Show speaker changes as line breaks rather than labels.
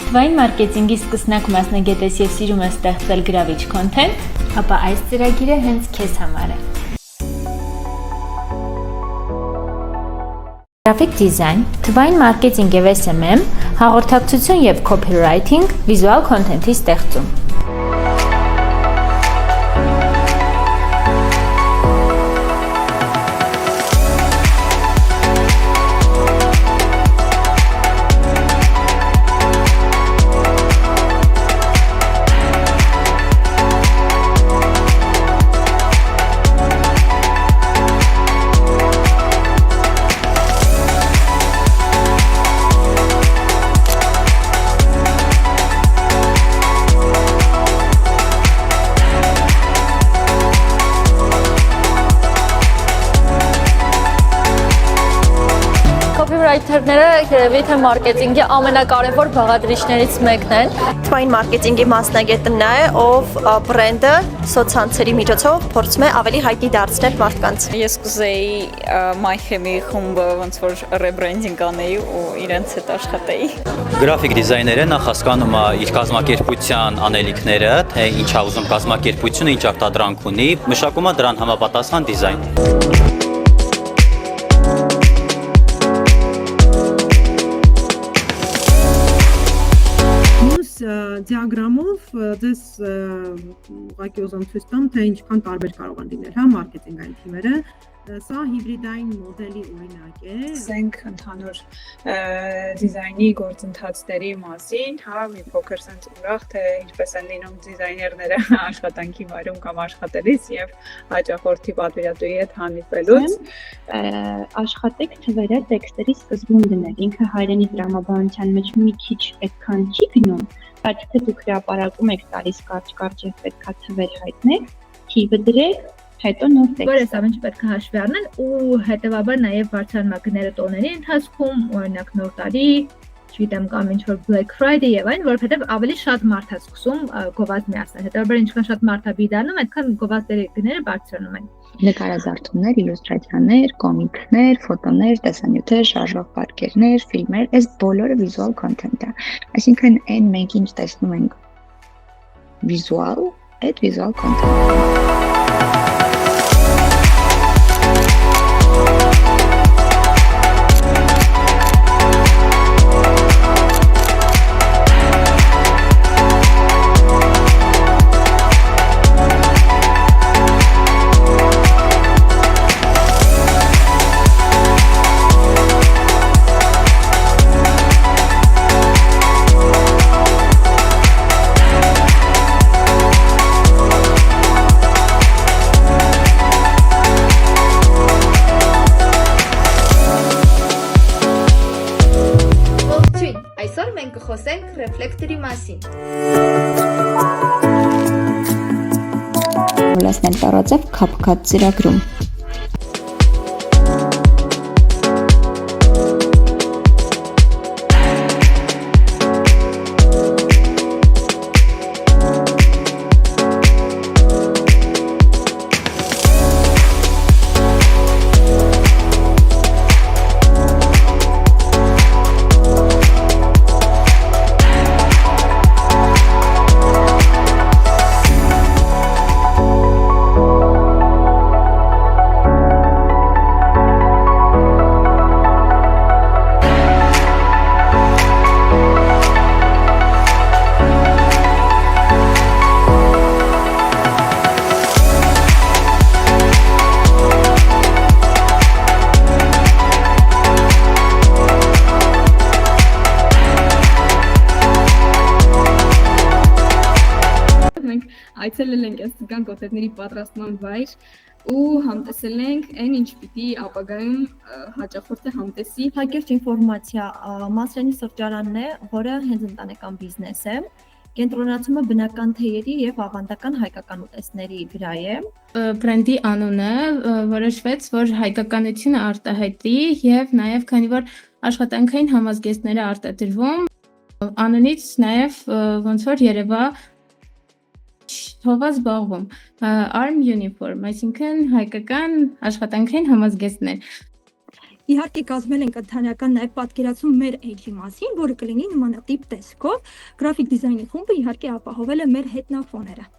Թվային մարքեթինգի սկսնակ մասնագետ ես եւ սիրում ես ստեղծել գրավիչ քոնթենթ, ապա այս ծրագիրը հենց քեզ համար է։ Գրաֆիկ դիզայն, թվային մարքեթինգ եւ SMM, հաղորդակցություն եւ copywriting, վիզուալ քոնթենթի ստեղծում։
Copywriter-ները երևի թե մարքեթինգի ամենակարևոր բաղադրիչներից մեկն են։
Թվային մարքեթինգի մասնագետը նա է, ով բրենդը սոցցանցերի միջոցով փորձում է ավելի հայտնի դարձնել մարդկանց։
Ես կուզեի My Chemie խումբը ոնց որ ռեբրենդինգ անեի ու իրենց հետ աշխատեի։
Գրաֆիկ դիզայները նախ հասկանում է իր կազմակերպության անելիքները, թե ինչ է ուզում կազմակերպությունը, ինչ արտադրանք ունի, մշակում է դրան համապատասխան դիզայն։
Դիագրամով ձեզ ուղղակի ուզում ցույց տամ, թե ինչքան տարբեր կարող են լինել, հա, մարքեթինգային թիմերը։ Սա հիբրիդային մոդելի օրինակ է։
Ասենք ընդհանուր դիզայնի գործընթացների մասին, հա, մի փոքր sense ուրախ թե ինչպես են լինում դիզայներները աշխատանքի վայրում կամ աշխատելիս եւ հաճախորդի պատվիրատուի հետ հանդիպելուց։
Աշխատեք թվերը տեքստերի սկզբում դնել։ Ինքը հայրենի տրամաբանության մեջ մի քիչ այդքան չի գնում, բայց թե դուք հրապարակում եք տալիս կարճ եւ պետքա թվեր հայտնեք, թիվը դրեք, հետո նոր տեքստ։
Որ այս ամենը պետք է հաշվի առնել ու հետեւաբար նաեւ վարձանմակները տոների ընթացքում, օրինակ նոր տարի, չգիտեմ կամ ինչ որ Black Friday եւ այն, որովհետեւ ավելի շատ մարդ է սկսում գովազդ միացնել։ Հետեւաբար ինչքան շատ մարդ է բիդանում, այդքան գովազդերի գները բարձրանում են։
Նկարազարդումներ, իլյուստրացիաներ, կոմիքսներ, ֆոտոներ, տեսանյութեր, շարժող պատկերներ, ֆիլմեր, այս բոլորը վիզուալ քոնթենթ է։ Այսինքն այն մենք ինչ տեսնում ենք վիզուալ, այդ վիզուալ քոնթենթ։
Այսօր մենք կխոսենք ռեֆլեկտորի մասին։
Լասնել տարածև CapCut ծրագրում։
Այցելել ենք այս ցկան կոթետների պատրաստման վայր ու համտեսել ենք այն ինչ պիտի ապագայում հաճախորդը համտեսի։
Հակիրճ ինֆորմացիա Մասրանի սրճարանն է, որը հենց ընտանեկան բիզնես է։ Կենտրոնացումը բնական թեյերի եւ ավանդական հայկական ուտեստների վրա է։
Բրենդի անունը որոշվեց, որ հայկականությունը արտահայտի եւ նաեւ քանի որ աշխատանքային համազգեստները արտադրվում, անունից նաեւ ոնց որ երևա Թողա զբաղվում Arm Uniform, այսինքն հայկական աշխատանքային համազգեստներ։
իհարկե կազմել ենք ընդհանրական նաև պատկերացում մեր edge-ի մասին, որը կլինի նմանատիպ տեսքով։ Գրաֆիկ դիզայնի խումբը իհարկե ապահովել է մեր հետնաֆոները։